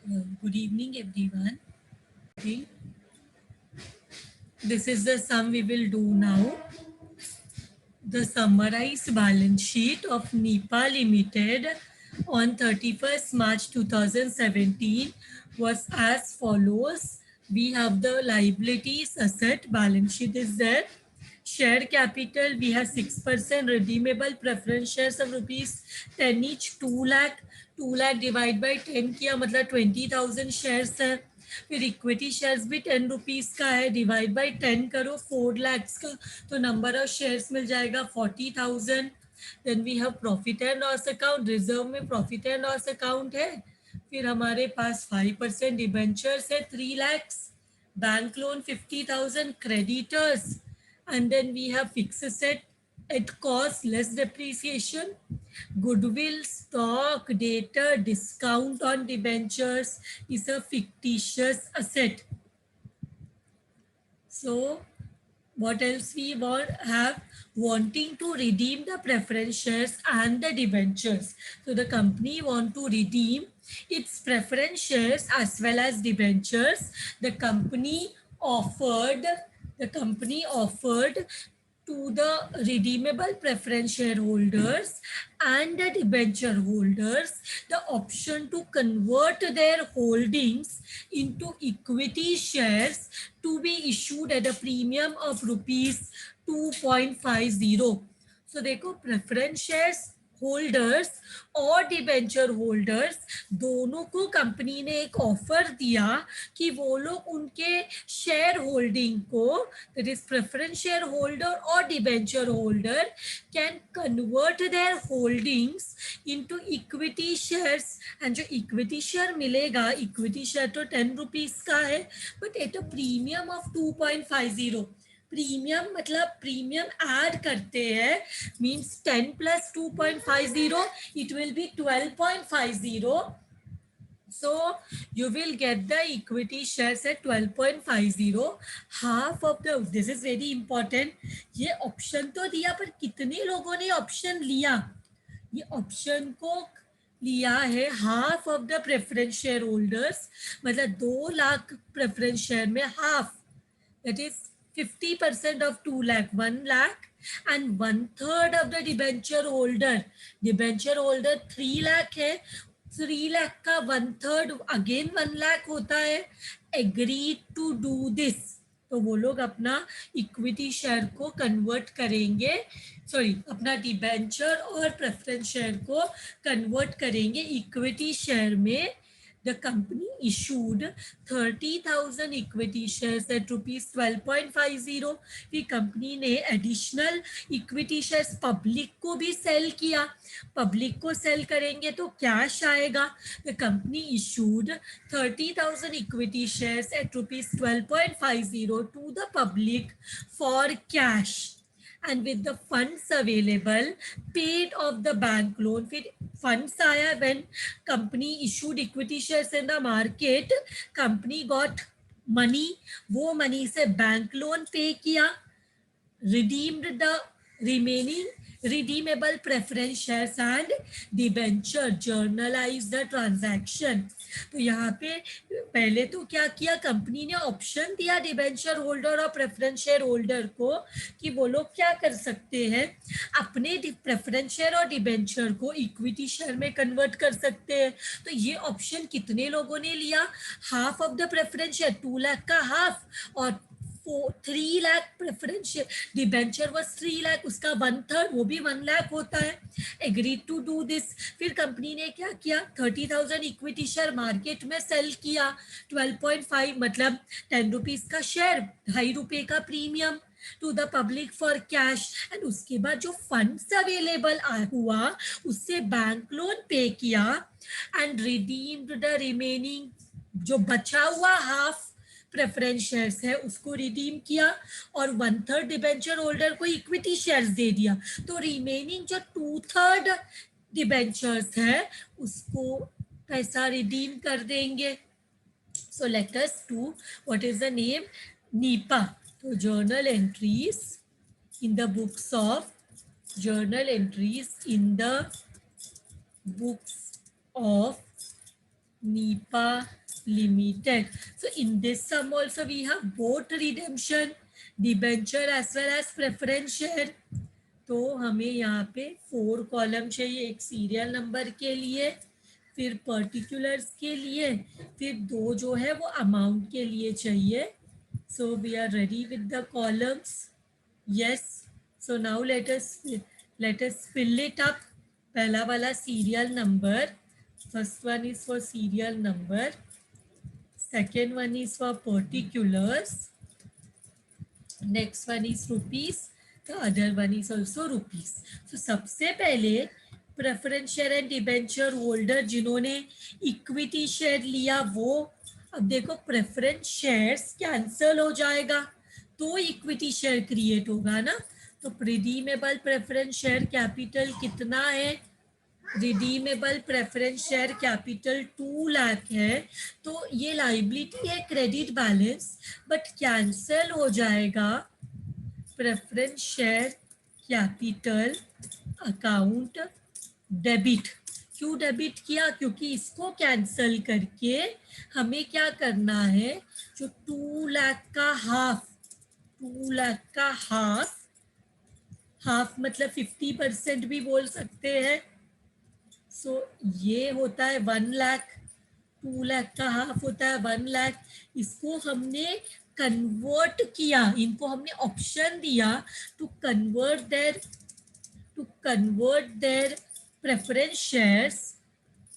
Good evening, everyone. Okay. This is the sum we will do now. The summarized balance sheet of NEPA Limited on 31st March 2017 was as follows. We have the liabilities, asset, balance sheet is there. Share capital, we have 6% redeemable preference shares of rupees 10 each, 2 lakh. 2 lakh divide by 10 किया मतलब 20,000 shares है. फिर equity shares भी 10 rupees का है, divide by 10 करो 4 लैक्स का, तो नंबर ऑफ शेयर्स मिल जाएगा 40,000. Then we have profit and loss account. Reserve में प्रॉफिट एंड लॉस अकाउंट है. फिर हमारे पास 5% डिबेंचर्स है 3 lakhs. Bank loan 50,000. Creditors and then we have fixed asset at cost less depreciation. Goodwill, stock, data, discount on debentures is a fictitious asset. So what else we have? Wanting to redeem the preference shares and the debentures. So the company want to redeem its preference shares as well as debentures. The company offered to the redeemable preference shareholders and the debenture holders the option to convert their holdings into equity shares to be issued at a premium of rupees 2.50. So देखो preference shares holders और debenture holders दोनों को company ने एक offer दिया कि वो लोग उनके शेयर होल्डिंग को, that is preference share holder और debenture holder, can convert their holdings into equity shares. And जो इक्विटी शेयर मिलेगा, इक्विटी शेयर तो 10 रुपीज का है but at a premium of 2.50. Premium मतलब प्रीमियम ऐड करते हैं, means 10 plus 2.50 it will be 12.50. So you will get the equity shares at 12.50. Half of the, this is very important, ये option तो दिया पर कितने लोगों ने ऑप्शन लिया? ये ऑप्शन को लिया है half of the preference share holders, मतलब 2 लाख प्रेफरेंस शेयर में half, that is 50% of 2 lakh, 1 lakh, and 1/3 of the debenture holder. Debenture holder 3 lakh है, 3 lakh का 1/3 अगेन 1 lakh होता है. एग्री टू डू दिस, तो वो लोग अपना इक्विटी शेयर को कन्वर्ट करेंगे, सॉरी अपना डिबेंचर और प्रेफरेंस शेयर को कन्वर्ट करेंगे इक्विटी शेयर में. The company issued 30,000 equity shares at rupees 12.50. फिर कंपनी ने एडिशनल इक्विटी शेयर्स पब्लिक को भी सेल किया. पब्लिक को सेल करेंगे तो कैश आएगा. The company issued 30,000 equity shares at rupees 12.50 to the public for cash, and with the funds available paid off the bank loan. फिर funds आया when company issued equity shares in the market, company got money, वो money से bank loan pay किया, redeemed the remaining redeemable preference shares and debenture, journalize the transaction. तो यहाँ पे पहले तो क्या किया, कंपनी ने ऑप्शन दिया डिबेंचर होल्डर और प्रेफरेंस शेयर होल्डर को कि वो लोग क्या कर सकते हैं, अपने प्रेफरेंस शेयर और डिबेंचर को इक्विटी शेयर में कन्वर्ट कर सकते हैं. तो ये ऑप्शन कितने लोगों ने लिया? Half of the preference share, 2 lakh का हाफ, और 3 lakh preference debenture was 3 lakh, उसका 1/3 वो भी 1 लाख होता है. Agree to do this. फिर कंपनी ने क्या किया, 30,000 इक्विटी शेयर मार्केट में सेल किया. 12.5 मतलब 10 रुपीज का शेयर, 2.5 रुपए का premium to the public for cash. And उसके बाद जो फंड्स अवेलेबल हुआ उससे बैंक लोन पे किया एंड रिडीम्ड द रिमेनिंग, जो बचा हुआ हाफ प्रेफरेंस शेयर्स है उसको रिडीम किया और 1/3 डिबेंचर होल्डर को इक्विटी शेयर्स दे दिया. तो रिमेनिंग जो 2/3 डिबेंचर्स है उसको पैसा रिडीम कर देंगे. So let us do what is the name, Nipa. तो journal entries in the books of, journal entries in the books of NIPA Limited. So in this sum also we have both redemption, debenture as well as preference share. तो हमें यहाँ पे 4 column चाहिए, एक serial number के लिए, फिर particulars के लिए, फिर 2 जो है वो अमाउंट के लिए चाहिए. So we are ready with the columns. Yes. So now let us fill it up. पहला वाला serial number, first one is for serial number, second one is for particulars, next one is rupees, the other one is also rupees. So सबसे पहले preference share and debenture holder जिन्होंने equity share लिया वो, अब देखो preference shares cancel हो जाएगा तो इक्विटी शेयर क्रिएट होगा ना. तो रिडीमेबल प्रेफरेंस शेयर कैपिटल कितना है? Redeemable preference share capital 2 lakh है. तो ये लाइबिलिटी है क्रेडिट बैलेंस, बट कैंसल हो जाएगा preference share capital account debit. क्यों डेबिट किया? क्योंकि इसको कैंसल करके हमें क्या करना है, जो 2 लाख का हाफ, 2 लाख का हाफ मतलब 50% भी बोल सकते हैं. सो ये होता है 1 लाख, 2 लाख का हाफ होता है 1 लाख. इसको हमने कन्वर्ट किया, इनको हमने ऑप्शन दिया to convert their preference shares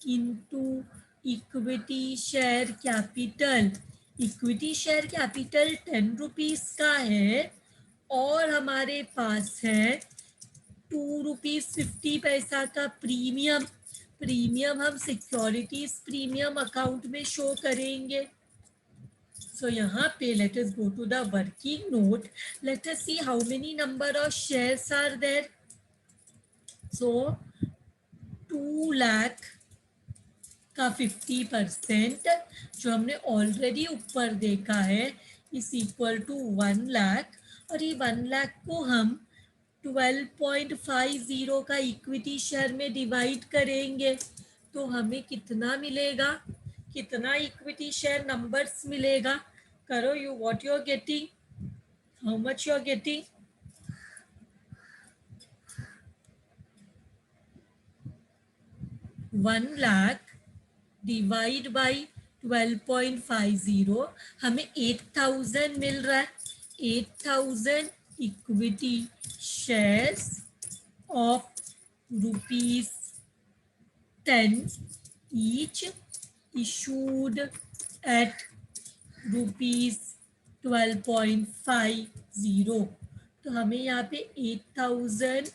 into equity share capital. Equity share capital 10 rupees का है और हमारे पास है 2 रुपीज 50 पैसा का प्रीमियम. प्रीमियम हम सिक्योरिटीज प्रीमियम अकाउंट में शो करेंगे. So यहाँ पे let us go to the working note. Let us see how many number of shares are there. So 2 lakh का 50% जो हमने ऑलरेडी ऊपर देखा है इज इक्वल टू 1 लाख. और ये 1 लाख को हम 12.50 का इक्विटी शेयर में डिवाइड करेंगे तो हमें कितना मिलेगा, कितना इक्विटी शेयर नंबर्स मिलेगा. करो you what you are getting, how much you are getting. One lakh divide by 12.50 हमें 8,000 मिल रहा है. 8,000 equity shares of ₹10 each issued at ₹12.50. तो हमें यहाँ पे 8,000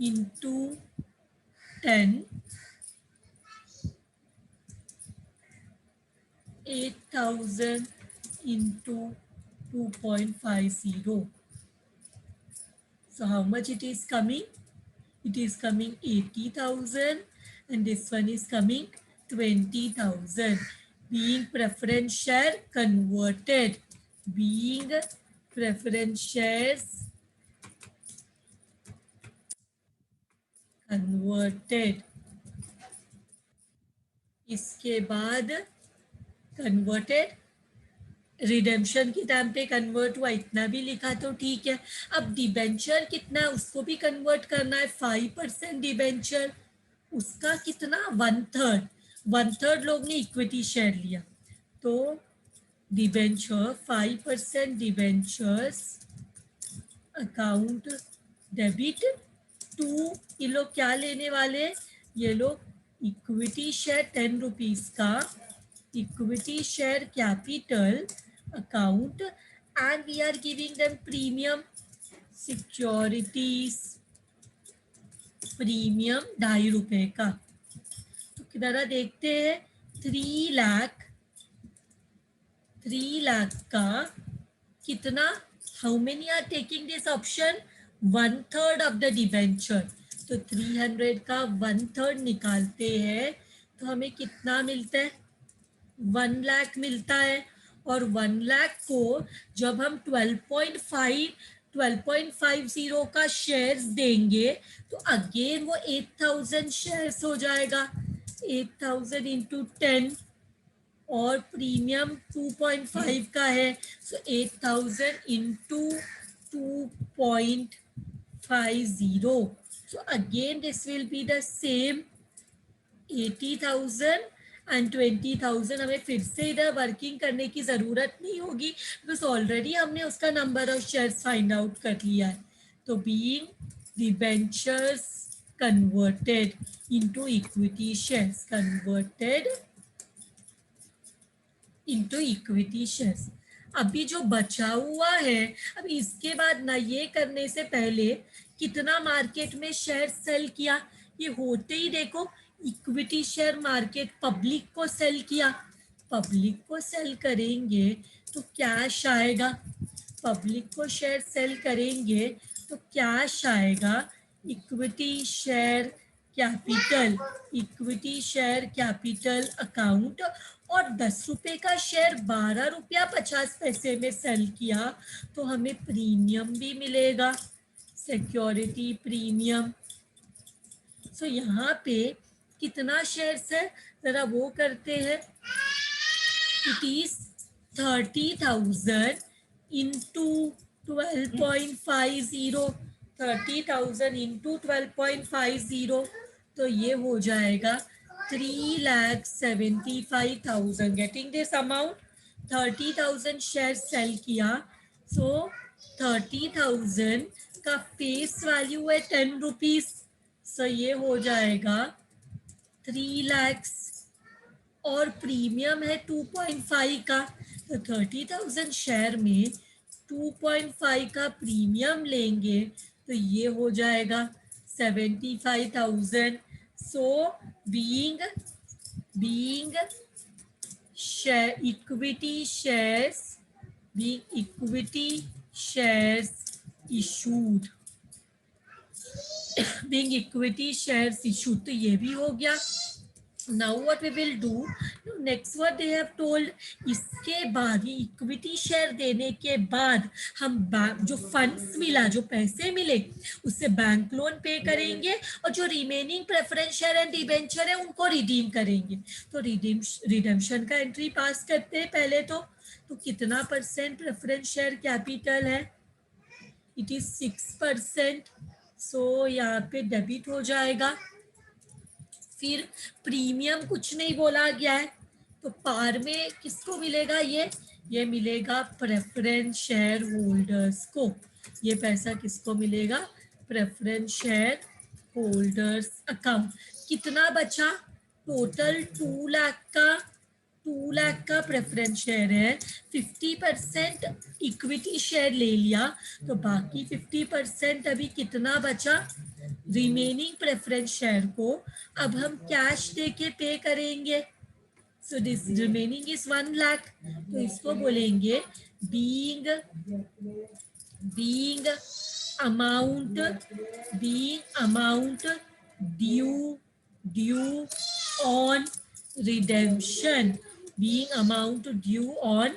into 10, 8,000 into 2.50. So how much it is coming? It is coming 80,000 and this one is coming 20,000. Being preference share converted, being preference shares converted. इसके बाद कन्वर्टेड, रिडेम्पशन के time पे convert हुआ, इतना भी लिखा तो ठीक है. अब डिबेंचर कितना है उसको भी कन्वर्ट करना है. 5% डिबेंचर, उसका कितना, 1/3 लोग ने इक्विटी शेयर लिया तो debenture 5% debentures account debit to. ये लोग क्या लेने वाले, ये लोग इक्विटी शेयर 10 रुपीज का equity share capital account and we are giving them premium securities premium 2.5 रुपए का. तो किधर देखते हैं, 3 लाख का कितना, how many are taking this option, 1/3 of the debenture. तो 300 का 1/3 निकालते हैं तो हमें कितना मिलता है, 1 लाख मिलता है. और 1 लाख को जब हम 12.5 12.50 का शेयर्स देंगे तो अगेन वो 8,000 शेयर्स हो जाएगा, 8,000 इंटू 10, और प्रीमियम 2.5 का है, सो 8,000 into 2.50, so again this will be the same 80,000 and 20,000। हमें फिर से इधर वर्किंग करने की ज़रूरत नहीं होगी, बिकॉज ऑलरेडी हमने उसका number of shares find out कर लिया है। तो being debentures converted into equity shares, converted into equity shares. अभी जो बचा हुआ है, अब इसके बाद ना, ये करने से पहले कितना मार्केट में शेयर सेल किया, ये होते ही देखो इक्विटी शेयर मार्केट पब्लिक को सेल किया, पब्लिक को सेल करेंगे तो कैश आएगा, पब्लिक को शेयर सेल करेंगे तो कैश आएगा, equity share capital, equity share capital account, और 10 रुपए का शेयर 12 रुपया 50 पैसे में सेल किया तो हमें प्रीमियम भी मिलेगा, सिक्योरिटी प्रीमियम। सो यहाँ पे कितना शेयर्स है, जरा वो करते हैं, इट इज 30,000 इंटू 12.50, 30,000 इंटू 12.50, तो ये हो जाएगा 3,75,000। Getting this amount, 30,000 share sell किया, सो 30,000 का फेस वैल्यू है 10 रुपीज, सो ये हो जाएगा 3 लाख, और प्रीमियम है 2.5 का, तो 30,000 शेयर में 2.5 का प्रीमियम लेंगे तो ये हो जाएगा 75,000। So being share equity shares, being equity shares issued, being equity shares issued, तो ये भी हो गया। Now what we will do, next what they have told, इसके बाद ही इक्विटी शेयर देने के बाद हम बैंक, जो फंड्स मिला, जो पैसे मिले उससे बैंक लोन पे करेंगे, और जो remaining preference share and debenture है उनको रिडीम करेंगे। तो रिडेम्पशन का एंट्री पास करते हैं पहले तो कितना परसेंट प्रेफरेंस शेयर कैपिटल है, इट इज 6%, सो यहाँ पे डेबिट हो जाएगा। फिर प्रीमियम कुछ नहीं बोला गया है, तो पार में किसको मिलेगा, ये मिलेगा प्रेफरेंस शेयर होल्डर्स को, ये पैसा किसको मिलेगा, प्रेफरेंस शेयर होल्डर्स अकाउंट। कितना बचा, टोटल 2 लाख का प्रेफरेंस शेयर है, 50% इक्विटी शेयर ले लिया, तो बाकी 50% अभी कितना बचा, रिमेनिंग प्रेफरेंस शेयर को अब हम कैश दे के पे करेंगे। So this remaining is 1 lakh, तो इसको बोलेंगे being amount due on redemption, being amount due on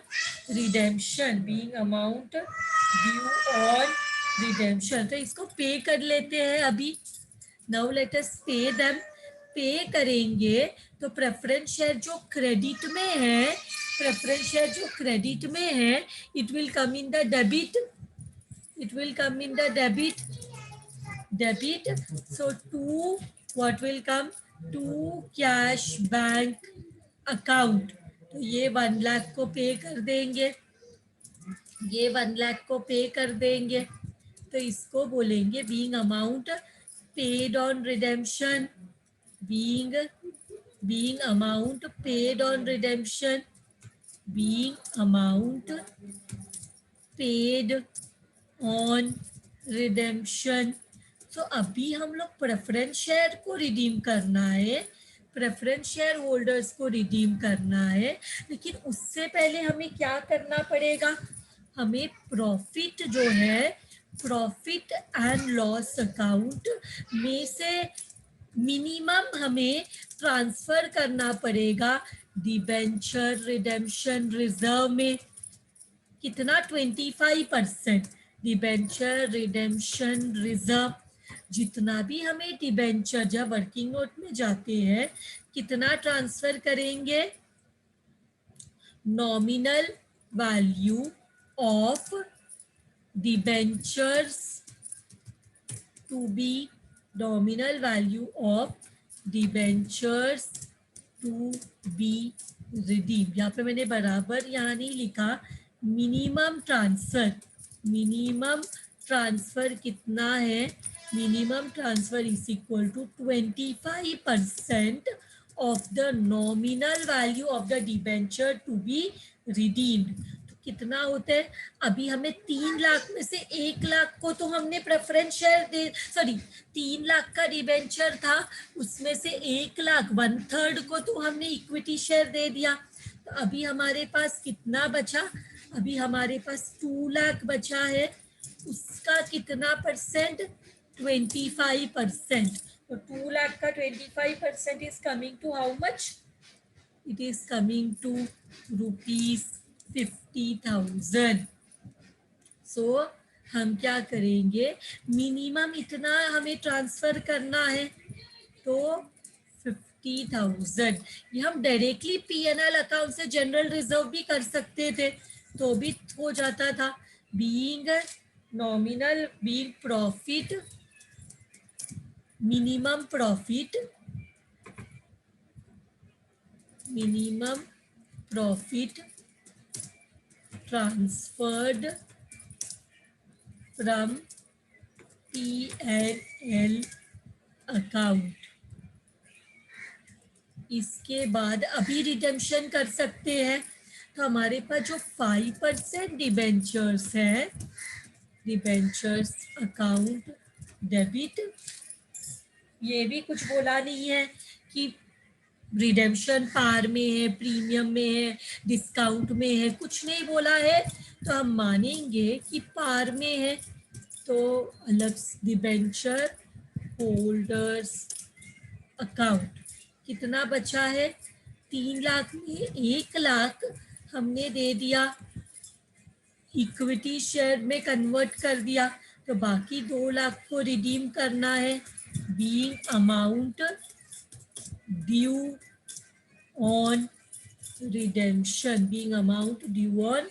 redemption, being amount due on redemption, तो इसको पे कर लेते हैं अभी। नाउ लेट अस पे देम, पे करेंगे तो प्रेफरेंस शेयर जो क्रेडिट में है, प्रेफरेंस शेयर जो क्रेडिट में है, it will come in the debit, it will come in the debit, so to what will come, to cash bank account, तो ये 1 लाख को पे कर देंगे, ये 1 लाख को पे कर देंगे, तो इसको बोलेंगे being amount paid on redemption, being amount paid on redemption, being amount paid on redemption. तो अभी हम लोग प्रेफरेंस शेयर को रिडीम करना है, प्रेफरेंस शेयर होल्डर्स को रिडीम करना है, लेकिन उससे पहले हमें क्या करना पड़ेगा, हमें प्रॉफिट जो है, प्रॉफिट एंड लॉस अकाउंट में से मिनिमम हमें ट्रांसफर करना पड़ेगा डिबेंचर रिडेम्पशन रिजर्व में। कितना, 25%, डिबेंचर रिडेम्पशन रिजर्व, जितना भी हमें डिबेंचर जब वर्किंग नोट में जाते हैं कितना ट्रांसफर करेंगे, nominal value of debentures to be nominal value of debentures to be redeemed। यहाँ पे मैंने बराबर यहाँ नहीं लिखा, मिनिमम ट्रांसफर कितना है, minimum transfer is equal to 25% of the nominal value of the debenture to be redeemed. तो कितना होता है, अभी हमें 3 लाख में से 1 लाख को तो हमने प्रेफरेंस शेयर दे, सॉरी 3 लाख का डिबेंचर था, उसमें से 1 लाख 1/3 को तो हमने इक्विटी शेयर दे दिया। तो अभी हमारे पास कितना बचा, अभी हमारे पास 2 लाख बचा है, उसका कितना परसेंट, 25%। तो 2 लाख का 25% is coming to how much, it is coming to ₹50,000। So हम क्या करेंगे, मिनिमम इतना हमें ट्रांसफर करना है, तो 50,000 ये हम डायरेक्टली पीएनएल अकाउंट से जनरल रिजर्व भी कर सकते थे, तो भी हो जाता था। Being nominal, being profit, minimum profit transferred from PNL account. इसके बाद अभी रिडेम्पशन कर सकते हैं, तो हमारे पास जो 5% डिबेंचर्स है, डिबेंचर्स अकाउंट डेबिट, ये भी कुछ बोला नहीं है कि रिडेम्पशन पार में है, प्रीमियम में है, डिस्काउंट में है, कुछ नहीं बोला है, तो हम मानेंगे कि पार में है। तो अलग डिबेंचर होल्डर्स अकाउंट कितना बचा है, 3 लाख में 1 लाख हमने दे दिया, इक्विटी शेयर में कन्वर्ट कर दिया, तो बाकी 2 लाख को रिडीम करना है। Being amount due on redemption, being amount due on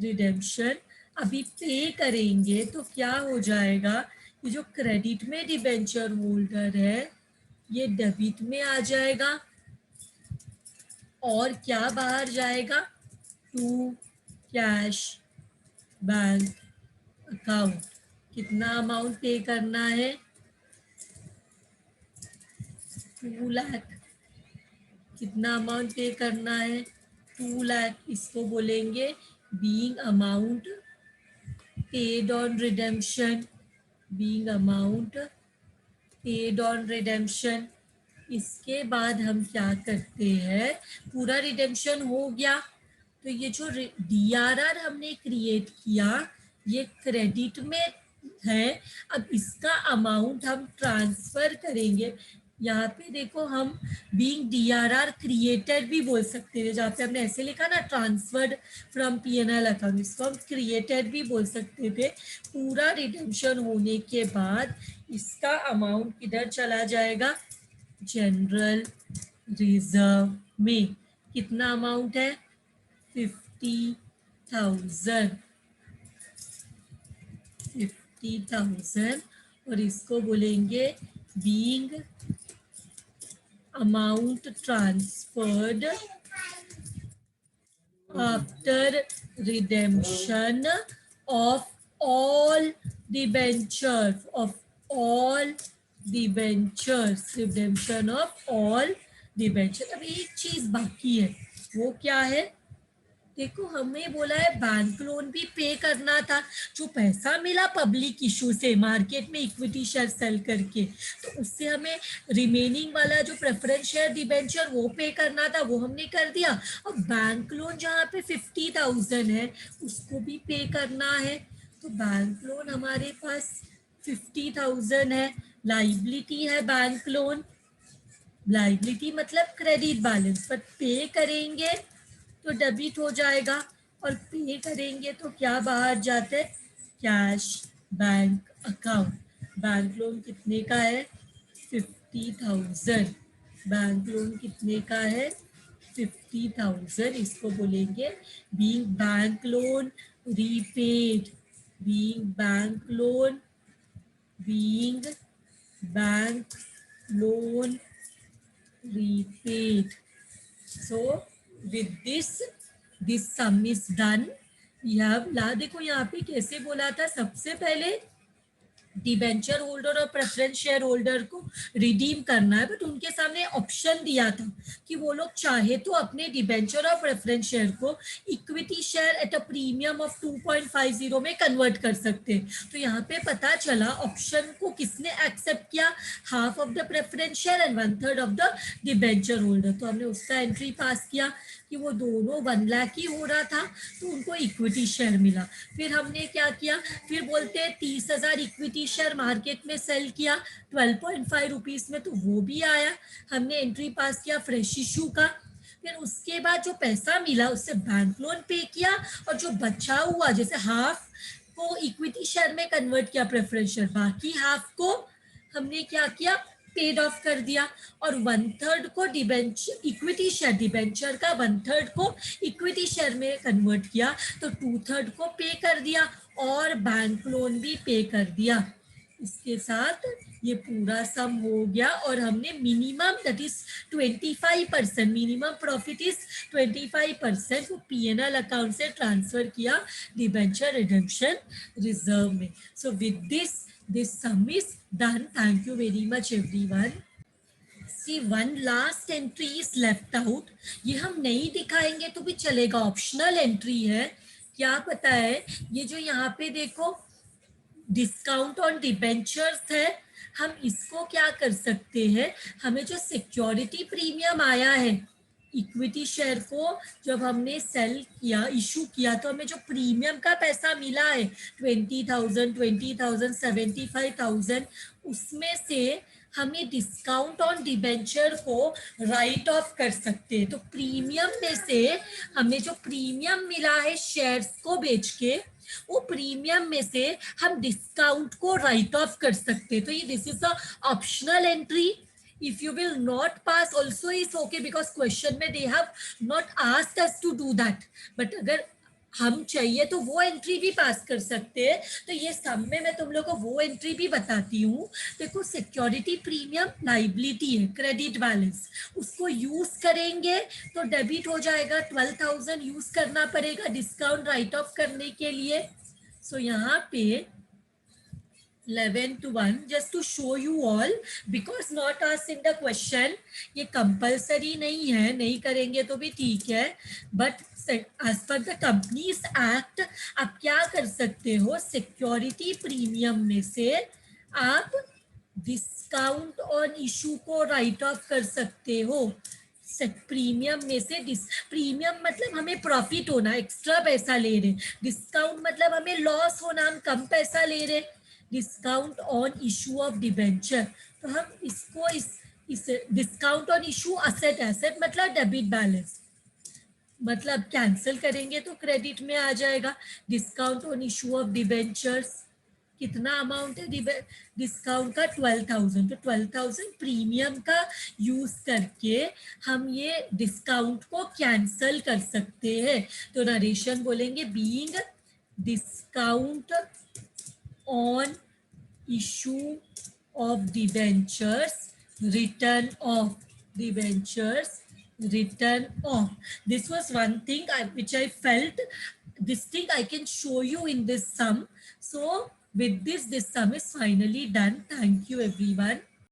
redemption, अभी पे करेंगे तो क्या हो जाएगा, ये जो क्रेडिट में डिबेंचर होल्डर है ये डेबिट में आ जाएगा, और क्या बाहर जाएगा, टू कैश बैंक अकाउंट। कितना अमाउंट पे करना है, 2 लाख। कितना अमाउंट पे करना है, 2 लाख। इसको बोलेंगे being amount paid on redemption, being amount paid on redemption. इसके बाद हम क्या करते हैं, पूरा रिडेम्पशन हो गया, तो ये जो डीआरआर हमने क्रिएट किया ये क्रेडिट में है, अब इसका अमाउंट हम ट्रांसफर करेंगे। यहाँ पे देखो हम बीइंग डीआरआर क्रिएटेड भी बोल सकते हैं, जहाँ पे हमने ऐसे लिखा ना ट्रांसफर्ड फ्रॉम पीएनएल अकाउंट, इसको हम क्रिएटेड भी बोल सकते थे। पूरा रिडेम्पशन होने के बाद इसका अमाउंट किधर चला जाएगा, जनरल रिजर्व में। कितना अमाउंट है, 50,000, और इसको बोलेंगे being amount transferred after redemption of all debentures, redemption of all debenture. अब एक चीज बाकी है, वो क्या है, देखो हमें बोला है बैंक लोन भी पे करना था, जो पैसा मिला पब्लिक इशू से मार्केट में इक्विटी शेयर सेल करके, तो उससे हमें रिमेनिंग वाला जो प्रेफरेंस शेयर डिबेंचर वो पे करना था, वो हमने कर दिया। अब बैंक लोन जहाँ पे 50,000 है उसको भी पे करना है, तो बैंक लोन हमारे पास 50,000 है, लाइबिलिटी है बैंक लोन, लाइबिलिटी मतलब क्रेडिट बैलेंस, पर पे करेंगे तो डेबिट हो जाएगा, और पे करेंगे तो क्या बाहर जाते हैं, cash bank account, bank loan कितने का है 50,000, बैंक लोन कितने का है 50,000, इसको बोलेंगे being bank loan repaid, being bank loan, being bank loan repaid. So with this sum is done. We have ला देखो यहाँ पे कैसे बोला था, सबसे पहले डिबेंचर होल्डर और प्रेफरेंस शेयर होल्डर को रिडीम करना है, बट उनके सामने ऑप्शन दिया था कि वो लोग चाहे तो अपने डिबेंचर और प्रेफरेंस शेयर को equity share eight a premium of 2.50 में कन्वर्ट कर सकते हैं. तो यहाँ पे पता चला ऑप्शन को किसने एक्सेप्ट किया, half of the preference share and 1/3 of the debenture holder. तो हमने उसका एंट्री पास किया कि वो दोनों 1 लाख ही हो रहा था, तो उनको इक्विटी शेयर मिला. फिर हमने क्या किया, फिर बोलते हैं 30,000 इक्विटी शेयर मार्केट में सेल किया 12.5 रुपीज में, तो वो भी आया, हमने एंट्री पास किया फ्रेश इशू का. फिर उसके बाद जो पैसा मिला उससे बैंक लोन पे किया, और जो बचा हुआ जैसे हाफ को इक्विटी शेयर में कन्वर्ट किया प्रेफरेंस शेयर, बाकी हाफ को हमने क्या किया पेड ऑफ कर दिया, और 1/3 को डिबेंचर इक्विटी शेयर, डिबेंचर का 1/3 को इक्विटी शेयर में कन्वर्ट किया, तो 2/3 को पे कर दिया और बैंक लोन भी पे कर दिया. इसके साथ ये पूरा सम हो गया, और हमने minimum that is 25%, minimum profit is 25% को पीएनएल अकाउंट से ट्रांसफर किया डिबेंचर रिडेम्पशन रिजर्व में. So with this sum is done. Thank you very much everyone. See, one last entry is left out. ये हम नहीं दिखाएंगे तो भी चलेगा, ऑप्शनल एंट्री है. क्या पता है, ये जो यहाँ पे देखो डिस्काउंट ऑन डिबेंचर्स है, हम इसको क्या कर सकते हैं, हमें जो सिक्योरिटी प्रीमियम आया है इक्विटी शेयर को जब हमने सेल किया इशू किया, तो हमें जो प्रीमियम का पैसा मिला है 20,000 75,000, उसमें से हमें डिस्काउंट ऑन डिबेंचर को राइट ऑफ कर सकते हैं. तो प्रीमियम में से हमें जो प्रीमियम मिला है शेयर्स को बेच के, वो प्रीमियम में से हम डिस्काउंट को राइट ऑफ कर सकते हैं. तो ये this is a optional entry. If you will not pass also is okay, because question में they have not asked us to do that. But अगर हम चाहिए तो वो एंट्री भी पास कर सकते हैं. तो ये सब में मैं तुम लोग को वो एंट्री भी बताती हूँ. देखो सिक्योरिटी प्रीमियम लाइबिलिटी है, क्रेडिट बैलेंस, उसको यूज करेंगे तो डेबिट हो जाएगा, 12,000 यूज करना पड़ेगा डिस्काउंट राइट ऑफ करने के लिए. सो यहाँ पे 11:1 just to show you all, because not asked in the question. ये कंपलसरी नहीं है, नहीं करेंगे तो भी ठीक है, but as per the companies act आप क्या कर सकते हो, सिक्योरिटी प्रीमियम में से आप डिस्काउंट ऑन इशू को राइट ऑफ कर सकते हो. प्रीमियम में से प्रीमियम मतलब हमें प्रॉफिट होना, एक्स्ट्रा पैसा ले रहे, डिस्काउंट मतलब हमें लॉस होना, हम कम पैसा ले रहे. Discount on issue of debenture, तो हम इसको इस discount on issue asset, asset मतलब डेबिट बैलेंस, मतलब कैंसिल करेंगे तो क्रेडिट में आ जाएगा. Discount on issue of debentures कितना अमाउंट है डिस्काउंट का 12,000, तो 12,000 प्रीमियम का यूज करके हम ये डिस्काउंट को कैंसिल कर सकते हैं. तो नरेशन बोलेंगे being discount on issue of debentures written off, debentures written off. This was one thing which I felt, this thing I can show you in this sum. So with this sum is finally done. Thank you everyone.